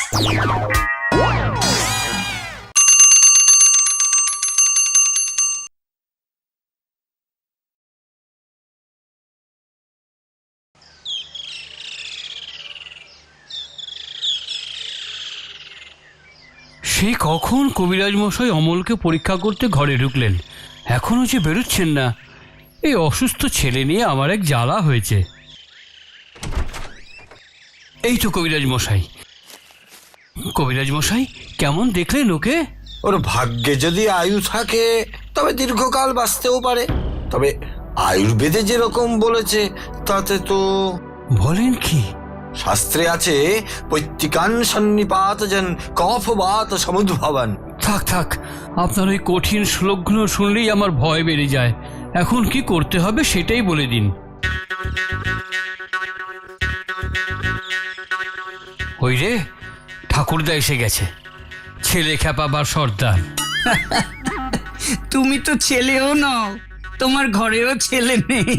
সেই কখন কবিরাজ মশাই অমলকে পরীক্ষা করতে ঘরে ঢুকলেন, এখনো যে বেরোচ্ছেন না। এই অসুস্থ ছেলে নিয়ে আমার এক জ্বালা হয়েছে। এই তো কবিরাজ মশাই। কবিরাজ মশাই, কেমন দেখলেন ওকে? ওর ভাগ্যে যদি আয়ু থাকে তবে দীর্ঘকাল বাঁচতেও পারে, তবে আয়ুর্বেদে যেরকম বলেছে তাতে তো। বলেন কি? শাস্ত্রে আছে পৈত্তিকান সন্নিপাত যেন কফবাত সমুদ্ভবান। থাক থাক, আপনার ওই কঠিন শ্লোকগুলো শুনলেই আমার ভয় বেড়ে যায়। এখন কি করতে হবে সেটাই বলে দিন। ওই রে, ঠাকুরদা এসে গেছে। ছেলে খেপাবার সর্দার। তুমি তো ছেলেও নও, তোমার ঘরেও ছেলে নেই,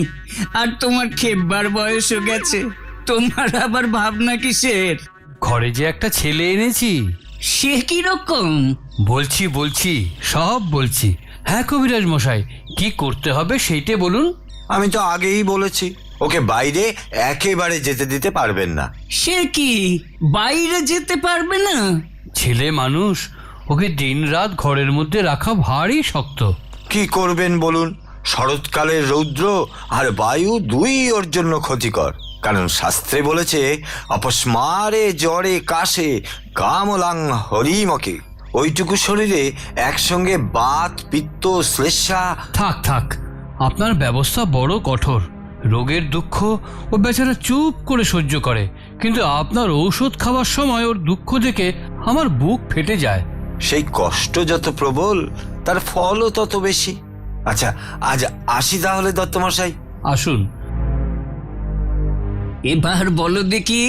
আর তোমার খেপবার বয়সও গেছে। তোমার আবার ভাবনা কিসের? ঘরে যে একটা ছেলে এনেছি। সে কি রকম? বলছি সব বলছি। হ্যাঁ কবিরাজ মশাই, কি করতে হবে সেইটা বলুন। আমি তো আগেই বলেছি, ওকে বাইরে একেবারে যেতে দিতে পারবেন না। সে কি, বাইরে যেতে পারবে না? ছেলে মানুষ, ওকে দিনরাত ঘরের মধ্যে রাখা ভারী শক্ত। কি করবেন বলুন? শরৎকালের রৌদ্র আর বায়ু দুই ওর জন্য ক্ষতিকর। কারণ শাস্ত্রে বলেছে অপস্মারে জ্বরে কাশে কামলাং হরিমকে। ওইটুকু শরীরে একসঙ্গে বাত পিত্ত শ্লেষা। থাক থাক, আপনার ব্যবস্থা বড় কঠোর। রোগের দুঃখ ও বেচারা চুপ করে সহ্য করে, কিন্তু আপনার ঔষধ খাওয়ার সময় ওর দুঃখ দেখে আমার বুক ফেটে যায়। সেই কষ্ট যত প্রবল তার ফলও তত বেশি। আচ্ছা, আজ আসি তাহলে দত্তমশাই। আসুন। এবার বলো দেখি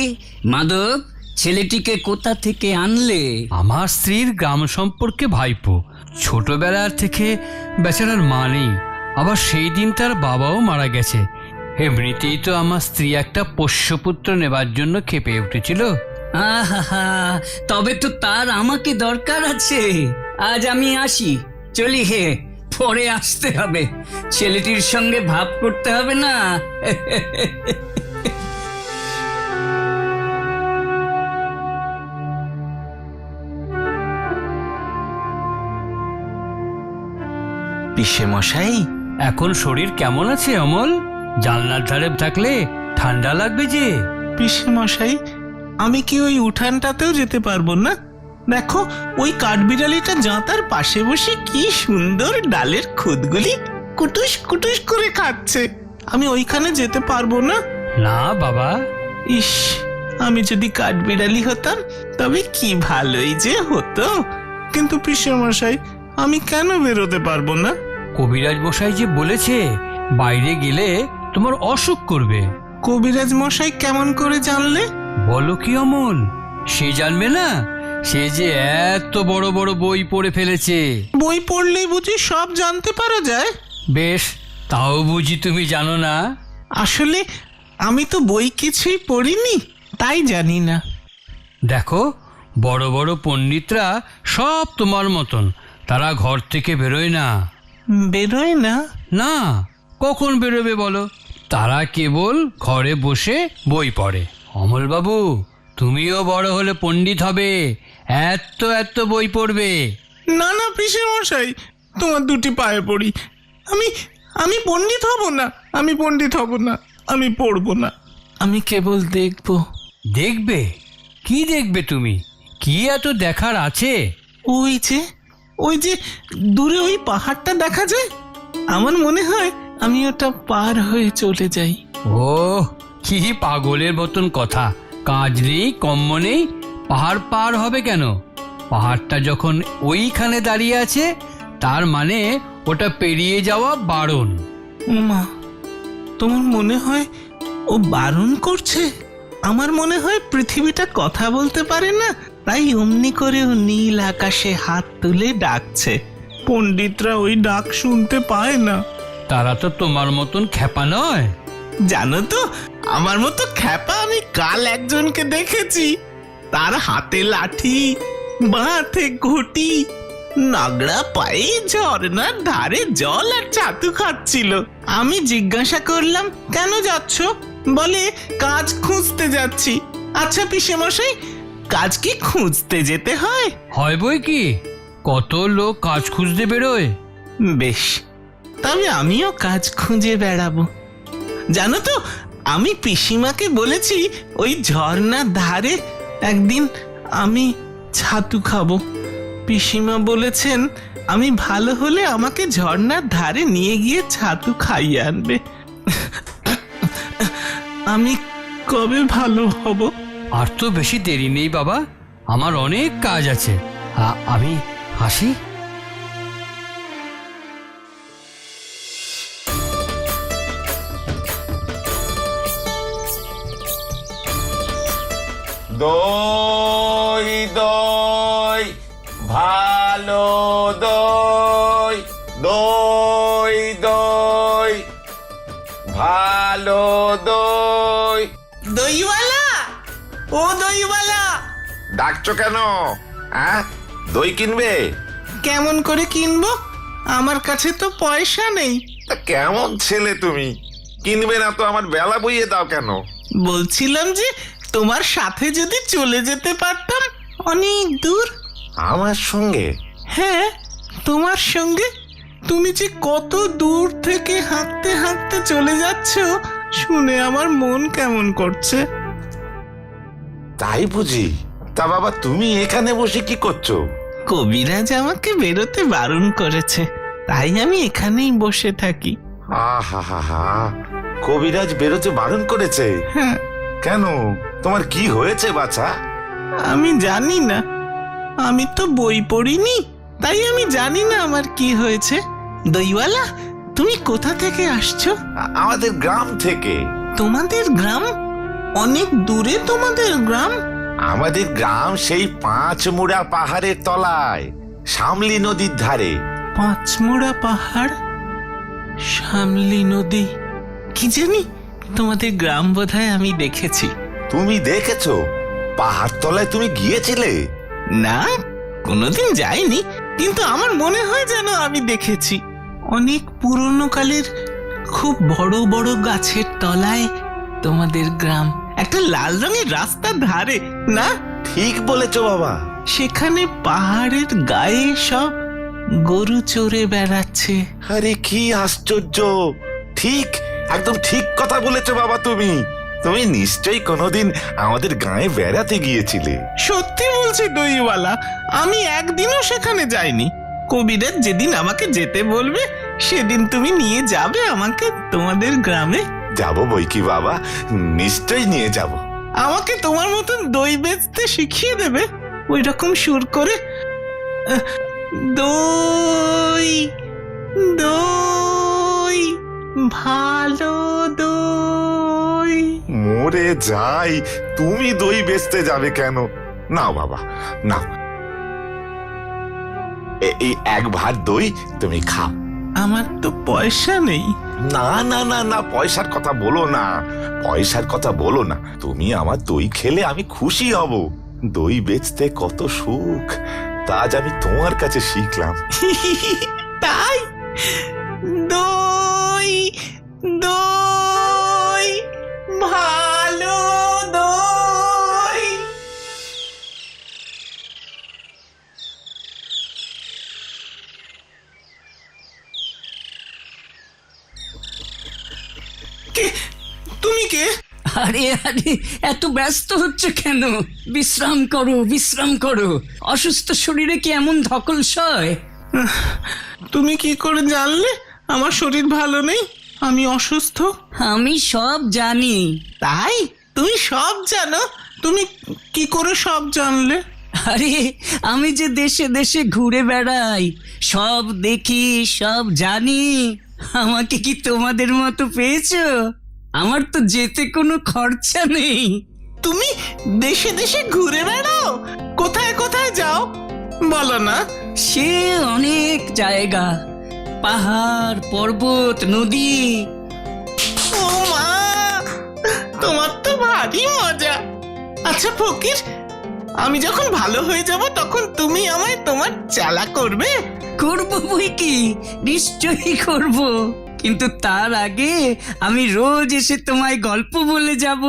মাধব, ছেলেটিকে কোথা থেকে আনলে? আমার স্ত্রীর গ্রাম সম্পর্কে ভাইপো। ছোটবেলার থেকে বেচারার মা নেই, আবার সেই দিন তার বাবাও মারা গেছে। এমনিতেই তো আমার স্ত্রী একটা পোষ্যপুত্র নেবার জন্য খেপে উঠেছিল। আহা, তবে তো তার আমাকে দরকার আছে। আজ আমি আসি, চলি হে, পরে আসতে হবে। ছেলেটির সঙ্গে ভাব করতে হবে না। পিসে মশাই, এখন শরীর কেমন আছে অমল? জানলার ধারে থাকলে ঠান্ডা লাগবে যে। পিসে মশাই, আমি কি ওই উঠানটাতেও যেতে পারবো না? দেখো, ওই কাঠবিড়ালিটা জাঁতার পাশে বসে কি সুন্দর ডালের খুদগুলি কুটুস কুটুস করে খাচ্ছে। আমি ওইখানে যেতে পারবো না। না বাবা। ইস, আমি যদি কাঠবিড়ালি হতাম তবে কি ভালোই যে হতো। কিন্তু পিসে মশাই, আমি কেন বেরোতে পারবো না? কবিরাজ মশাই যে বলেছে বাইরে গেলে তোমার অসুখ করবে। কবিরাজ মশাই কেমন করে জানলে? বলো কি অমল, সে জানবে না? সে যে এত বড় বড় বই পড়ে ফেলেছে। বই পড়লেই বুঝি সব জানতে পারা যায়? বেশ, তাও বুঝি তুমি জানো না? আসলে আমি তো বই কিছুই পড়িনি, তাই জানি না। দেখো, বড় বড় পণ্ডিতরা সব তোমার মতন, তারা ঘর থেকে বেরোয় না। বেরোয় না? না, কখন বেরোবে বলো? তারা কেবল ঘরে বসে বই পড়ে। অমলবাবু, তুমিও বড় হলে পণ্ডিত হবে, এত এত বই পড়বে। না না পিসে মশাই, তোমার দুটি পায়ে পড়ি। আমি আমি পণ্ডিত হব না, আমি পণ্ডিত হব না, আমি পড়বো না। আমি কেবল দেখব। দেখবে? কি দেখবে তুমি? কি এত দেখার আছে? ওই যে দূরে ওই পাহাড়টা দেখা যায়, আমার মনে হয় আমি ওটা পার হয়ে চলে যাই। ও, কি পাগলের মতন কথা! কাজ নেই, কম্ম নেই, পাহাড় পার হবে কেন? পাহাড়টা যখন ওইখানে দাঁড়িয়ে আছে, তার মানে ওটা পেরিয়ে যাওয়া বারণ। মা, তোমার মনে হয় ও বারণ করছে? আমার মনে হয় পৃথিবীটা কথা বলতে পারে না, তাই অমনি করে ও নীল আকাশে হাত তুলে ডাকছে। পণ্ডিতরা ওই ডাক শুনতে পায় না। তারা তো তোমার মতন খ্যাপা নয়। জানো তো, আমার মতো খ্যাপা আমি কাল একজনকে দেখেছি। তার হাতে লাঠি, বাঁধে ঘটি, নাগড়া পায়ে ঝর্ণার ধারে জল আর ছাতু খাচ্ছিল। আমি জিজ্ঞাসা করলাম, কেন যাচ্ছ? বলে, কাজ খুঁজতে যাচ্ছি। আচ্ছা পিসেমশাই, কাজ কি খুঁজতে যেতে হয়? হয় বই কি, কত লোক কাজ খুঁজতে বেরোয়। বেশ, তবে আমিও কাজ খুঁজে বেড়াবো। জানো তো, আমি পিসিমাকে বলেছি ওই ঝর্ণার ধারে একদিন আমি ছাতু খাবো। পিসিমা বলেছেন আমি ভালো হলে আমাকে ঝর্ণার ধারে নিয়ে গিয়ে ছাতু খাইয়ে আনবে। আমি কবে ভালো হব? আর তো বেশি দেরি নেই বাবা, আমার অনেক কাজ আছে। আমি আসি। দই দই ভালো দই, দই দই ভালো দই। দইওয়ালা, ও দইওয়ালা! ডাকছো কেন? হ্যাঁ, দই কিনবে? কেমন করে কিনবো? আমার কাছে তো পয়সা নেই। তা কেমন ছেলে তুমি, কিনবে না তো আমার বেলা বইয়ে দাও কেন? বলছিলাম যে তোমার সাথে যদি চলে যেতে পারতাম অনেক দূর। আমার সঙ্গে? হ্যাঁ, তোমার সঙ্গে। তুমি যে কত দূর থেকে হাঁটতে হাঁটতে চলে যাচ্ছ শুনে আমার মন কেমন করছে। তাই বুঝি? তা বাবা, তুমি এখানে বসে কি করছো? কবিরাজ আমাকে বেরোতে বারণ করেছে, তাই আমি এখানেই বসে থাকি। আহা হা হা, কবিরাজ বেরোতে বারণ করেছে? হ্যাঁ। কেন, তোমার কি হয়েছে বাছা? আমি জানি না, আমি তো বই পড়িনি, তাই আমি জানি না আমার কি হয়েছে। দইওয়ালা, তুমি কোথা থেকে আসছো? আমাদের গ্রাম থেকে। তোমাদের গ্রাম? অনেক দূরে তোমাদের গ্রাম? আমাদের গ্রাম সেই 5 মুড়া পাহাড়ের তলায়, শামলি নদীর ধারে। 5 মুড়া পাহাড়, শামলি নদী। কি জানি, তোমাদের গ্রাম বোধহয় আমি দেখেছি। তুমি দেখেছো? পাহাড় তলায় তুমি গিয়েছিলে? না, কোনোদিন যাইনি, কিন্তু আমার মনে হয় যেন আমি দেখেছি। অনেক পুরনো কালের খুব বড় বড় গাছের তলায় তোমাদের গ্রাম, একটা লাল রঙের রাস্তার ধারে, না? ঠিক বলেছো বাবা। সেখানে পাহাড়ের গায়ে সব গরু চড়ে বেড়াচ্ছে। আরে কি আশ্চর্য! ঠিক, একদম ঠিক কথা বলেছো বাবা। তুমি তুমি নিশ্চয়ই কোনোদিন আমাদের গায়ে বেড়াতে গিয়েছিলে। সত্যি বলছি দইওয়ালা, আমি একদিনও সেখানে যাইনি। কবিরাজ যেদিন আমাকে যেতে বলবে সেদিন তুমি নিয়ে যাবে আমাকে তোমাদের গ্রামে। যাবো বই কি বাবা, নিশ্চয়ই নিয়ে যাব। আমাকে তোমার মতন দই বেচতে শিখিয়ে দেবে, ওই রকম সুর করে। দই দই ভালো দই। মরে যাই, তুমি দই বেচতে যাবে কেন? নাও বাবা, নাও, এই 1 ভাত দই তুমি খাও। আমার তো পয়সা নেই। না না না না, পয়সার কথা বলো না, পয়সার কথা বলো না। তুমি আমার দই খেলে আমি খুশি হব। দই বেচতে কত সুখ, তা আজ আমি তোমার কাছে শিখলাম। তাই? দই দই ভালো দই। কে তুমি? কে? আরে আরে, এত ব্যস্ত হচ্ছে কেন? বিশ্রাম করো, বিশ্রাম করো। অসুস্থ শরীরে কি এমন ধকল সয়? তুমি কি করে জানলে আমার শরীর ভালো নেই, আমি অসুস্থ? আমি সব জানি। তাই? তুমি সব জানো? তুমি কি করে সব জানলে? আরে, আমি যে দেশে দেশে ঘুরে বেড়াই, সব দেখি, সব জানি। আমাকে কি তোমাদের মতো পেয়েছো? আমার তো যেতে কোনো খরচা নেই। তুমি দেশে দেশে ঘুরে বেড়াও? কোথায় কোথায় যাও বলো না? সে অনেক জায়গা, পাহাড়, পর্বত, নদী। ও মা, তোমার তো ভারী মজা। আচ্ছা ফকির, আমি যখন ভালো হয়ে যাব তখন তুমি আমায় তোমার চালা করবে। করবো বই কি, নিশ্চয়ই করব, কিন্তু তার আগে আমি রোজ এসে তোমায় গল্প বলে যাব,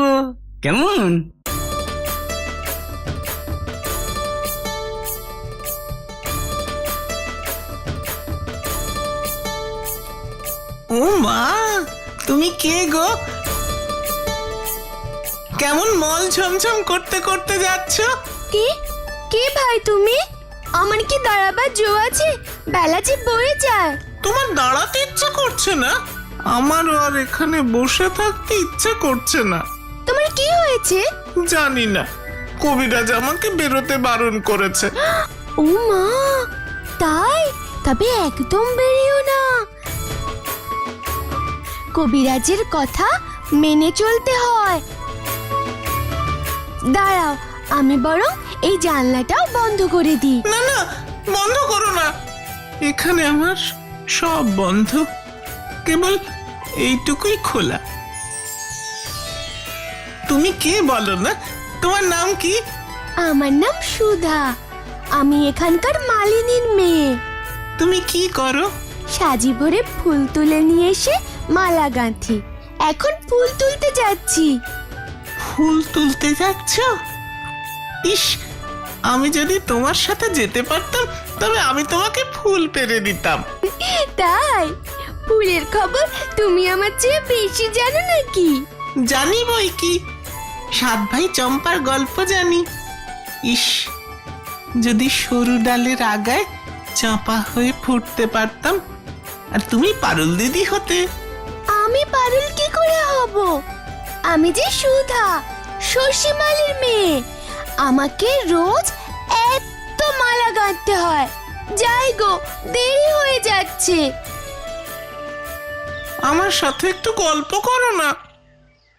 কেমন? ও মা, তুমি কে গো? কেমন মল ঝমঝম করতে করতে যাচ্ছ? কে কে ভাই তুমি? আমার কি দাঁড়াবার জো আছে? বেলা যে বয়ে যায়। তোমার দাঁড়াতে ইচ্ছা করছে না? আমারও আর এখানে বসে থাকতে ইচ্ছা করছে না। তোমার কি হয়েছে? জানি না, কবিরাজ আমাকে বেরোতে বারণ করেছে। ও মা, তাই? তবে একদম বেরিও না, কবিরাজের কথা মেনে চলতে হয়। দাঁড়াও, আমি বরং এই জানলাটাও বন্ধ করে দিই। না না, বন্ধ করো না, এখানে আমার সব বন্ধ, কেবল এইটুকুই খোলা। তুমি কে বলো না? তোমার নাম কি? আমার নাম সুধা, আমি এখানকার মালিনীর মেয়ে। তুমি কি করো? সাজি ভরে ফুল তুলে নিয়ে এসে মালা গাঁথি। এখন ফুল তুলতে যাচ্ছি। ফুল তুলতে যাচ্ছ? ইস, আমি যদি তোমার সাথে যেতে পারতাম তবে আমি তোমাকে ফুল পেরে দিতাম। তাই? ফুলের খবর তুমি আমার চেয়ে বেশি জানো নাকি? জানি বই কি, 7 ভাই চম্পার গল্প জানি। ইস, যদি সরু ডালের আগায় চাপা হয়ে ফুটতে পারতাম আর তুমি পারুল দিদি হতে। আমি পারুল কি করে হব? আমি যে সুধা, শশীমালির মেয়ে। আমাকে রোজ এত মালা গাঁথতে হয়। যাই গো, দেরি হয়ে যাচ্ছে। আমার সাথে একটু গল্প করো না,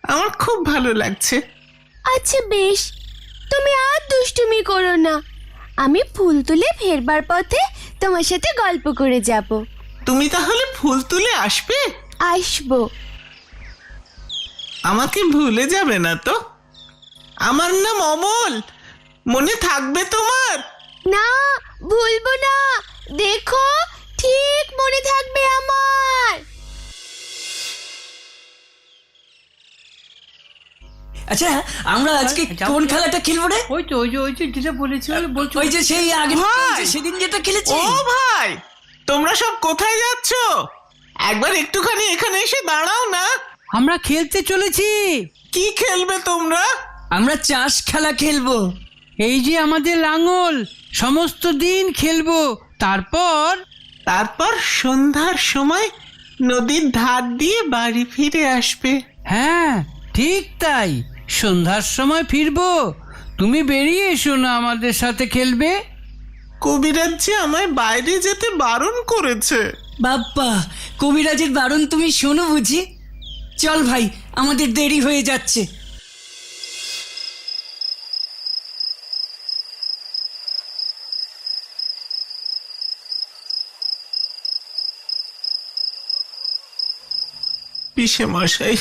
আমার খুব ভালো লাগছে। আচ্ছা বেশ, তুমি আর দুষ্টুমি করো না। আমি ফুল তুলে ফেরবার পথে তোমার সাথে গল্প করে যাব। তুমি তাহলে ফুল তুলে আসবে? আসবো। আমাকে ভুলে যাবে না তো? আমার নাম অমল, মনে থাকবে তোমার? না, ভুলবো না। দেখো, ঠিক মনে থাকবে আমার। আচ্ছা, আমরা আজকে কোন খেলাটা খেলবো রে? ওই যে যেটা বলেছিল বলছো। ওই যে সেই আগে ভাই! সেদিন যেটা খেলেছি। ও ভাই, তোমরা সব কোথায় যাচ্ছ? একবার একটুখানি এখানে এসে দাঁড়াও না। আমরা খেলতে চলেছি। কি খেলবে তোমরা? আমরা চাষ খেলা খেলবো। এই যে আমাদের লাঙল, সমস্ত দিন খেলবো। তারপর সন্ধ্যার সময় নদীর ধার দিয়ে বাড়ি ফিরে আসবে। হ্যাঁ, ঠিক তাই, সন্ধ্যার সময় ফিরবো। তুমি বেরিয়ে এসো না, আমাদের সাথে খেলবে। কবিরাজ যে আমায় বাইরে যেতে বারণ করেছে। বাপ্পা, কবিরাজের বারণ তুমি শোনো বুঝি? চল ভাই, আমাদের দেরি হয়ে যাচ্ছে। পিসে মশাই,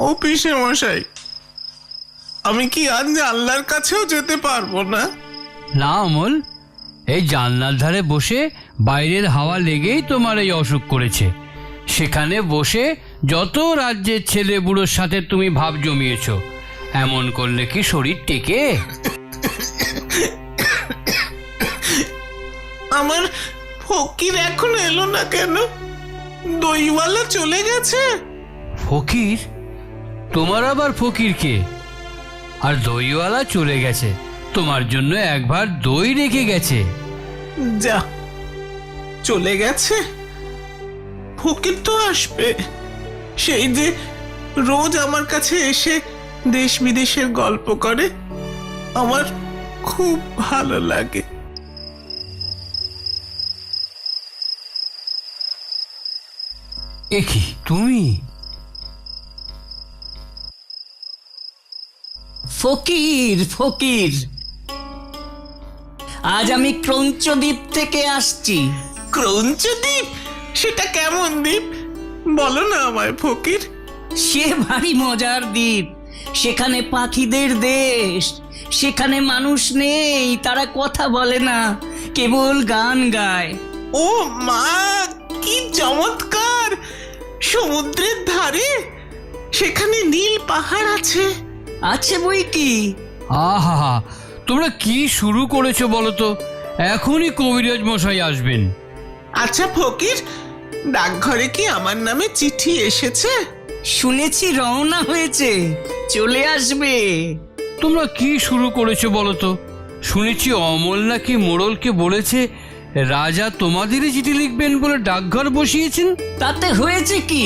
ও পিসে মশাই, আমি কি আজ আল্লাহর কাছেও যেতে পারবো না? না অমল, এই জানলার ধারে বসে বাইরের হাওয়া লেগেই তোমার এই অসুখ করেছে। সেখানে বসে যত রাজ্যের ছেলে বুড়োর সাথে তুমি ভাব জমিয়েছ, এমন করলে কি শরীর টেকে? আমার ফকির এখন এলো না কেন? দইওয়ালা চলে গেছে। ফকির? তোমার আবার ফকির কে? আর দইওয়ালা চলে গেছে, তোমার জন্য একবার দই রেখে গেছে। যা, চলে গেছে। ফকির তো আসবে, সেই যে রোজ আমার কাছে এসে দেশ বিদেশের গল্প করে, আমার খুব ভালো লাগে। এ কি তুমি? ফকির ফকির, আজ আমি ক্রঞ্চদ্বীপ থেকে আসছি। ক্রঞ্চদ্বীপ? সেটা কেমন দ্বীপ? বলো না আমায় ফকির। সে ভারী মজার দ্বীপ, সেখানে পাখিদের দেশ, সেখানে মানুষ নেই, তারা কথা বলে না, কেবল গান গায়। ও মা, কি চমৎকার! সমুদ্রের ধারে সেখানে নীল পাহাড় আছে। আছে বই কি। আহা, তোমরা কি শুরু করেছো বলো তো? এখনই কবিরাজ মশাই আসবেন। আচ্ছা ফকির, ডাকঘরে কি আমার নামে চিঠি এসেছে? শুনেছি রওনা হয়েছে, চলে আসবে। তোমরা কি শুরু করেছো বলো তো? শুনেছি অমল নাকি মোড়লকে বলেছে রাজা তোমাদেরই চিঠি লিখবেন বলে ডাকঘর বসিয়েছেন। তাতে হয়েছে কি?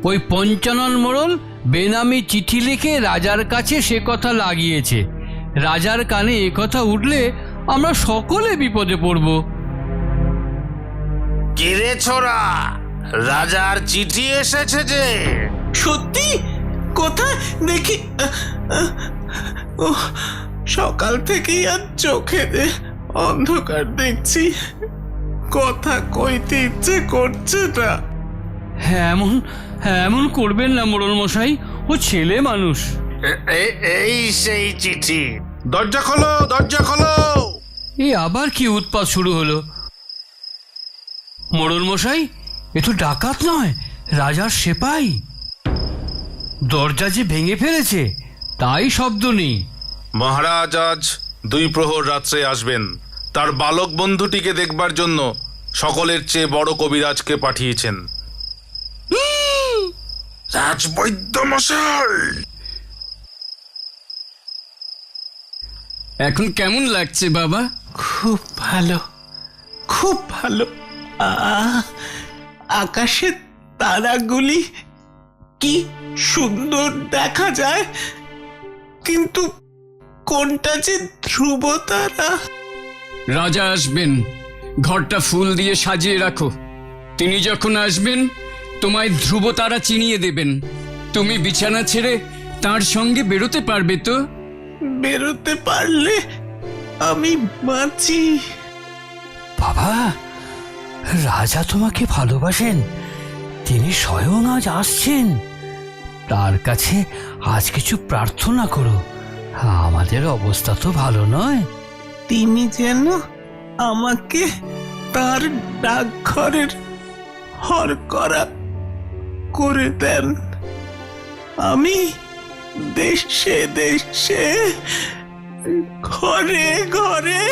ওই পঞ্চানন মোড়ল বেনামি চিঠি লিখে রাজার কাছে সে কথা লাগিয়েছে। রাজার কানে এ কথা উঠলে আমরা সকলে বিপদে পড়ব। কিরে ছোড়া, রাজার চিঠি এসেছে যে? সত্যি? কোথায় দেখি? ও, সকাল থেকেই আর চোখে অন্ধকার দেখছি, কথা কইতে ইচ্ছে করছে না। এমন করবেন না মোড়ল মশাই, ও ছেলে মানুষ। এই সেই চিঠি। দরজা খোলো, দরজা খোলো। এই আবার কি উৎপাত শুরু হলো? মোড়ল মশাই, এ তো ডাকাত নয়, রাজার সেপাই। দরজা যে ভেঙে ফেলেছে তাই শব্দ নেই। মহারাজ আজ 2 প্রহর রাত্রে আসবেন। তার বালক বন্ধুটিকে দেখবার জন্য সকলের চেয়ে বড় কবিরাজকে পাঠিয়েছেন। রাজবৈদ্য মশাই, এখন কেমন লাগছে বাবা? খুব ভালো, খুব ভালো। আকাশের তারাগুলি কি সুন্দর দেখা যায়, কিন্তু কোনটা যে ধ্রুব তারা? রাজা আসবেন, ঘরটা ফুল দিয়ে সাজিয়ে রাখো। তিনি যখন আসবেন তোমায় ধ্রুব তারা চিনিয়ে দেবেন। তুমি বিছানা ছেড়ে তার সঙ্গে বেরোতে পারবে তো? বেরোতে পারলে আমি বাঁচি। বাবা, রাজা তোমাকে ভালোবাসেন, তিনি স্বয়ং আজ আসছেন। তার কাছে আজ কিছু প্রার্থনা করো, আমাদের অবস্থা তো ভালো নয়। তিনি যেন আমাকে তার ডাকঘরের হরকরা করে দেন। আমি দেশে দেশে ঘরে ঘরে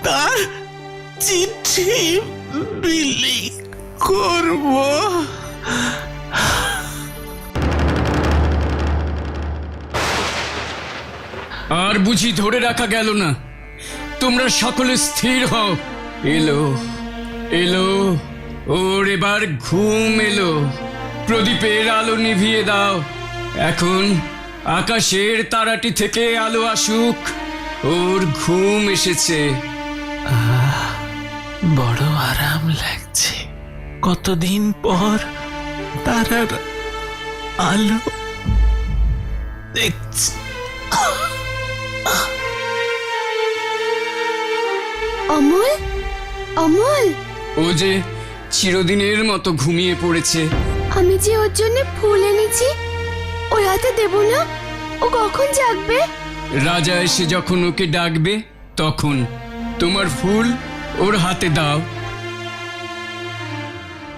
তার চিঠি বিলি করব। আর বুঝি ধরে রাখা গেল না? তোমরা সকলে স্থির হও। এলো এলো, ওর এবার ঘুম এলো। প্রদীপের আলো নিভিয়ে দাও। এখন আকাশের তারাটি থেকে আলো আসুক। ওর ঘুম এসেছে। বড় আরাম লাগছে, কতদিন পর তারার আলো দেখছি। অমল, অমল, ও যে চিরদিনের মতো ঘুমিয়ে পড়েছে। আমি যে ওর জন্য ফুল এনেছি, ওর হাতে দেব না? ও কখন জাগবে? রাজা এসে যখন ওকে ডাকবে তখন তোমার ফুল ওর হাতে দাও।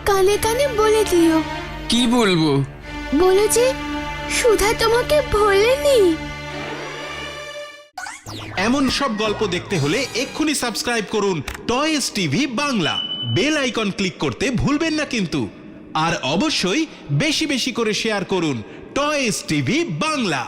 কানে কানে বলে দিও। কি বলবো? বলো যে সুধা তোমাকে ভোলেনি। এমন সব গল্প দেখতে হলে এক্ষুনি সাবস্ক্রাইব করুন toys TV Bangla. Bell icon click করতে ভুলবেন না কিন্তু। আর অবশ্যই বেশি বেশি করে শেয়ার করুন টয়েস টিভি বাংলা।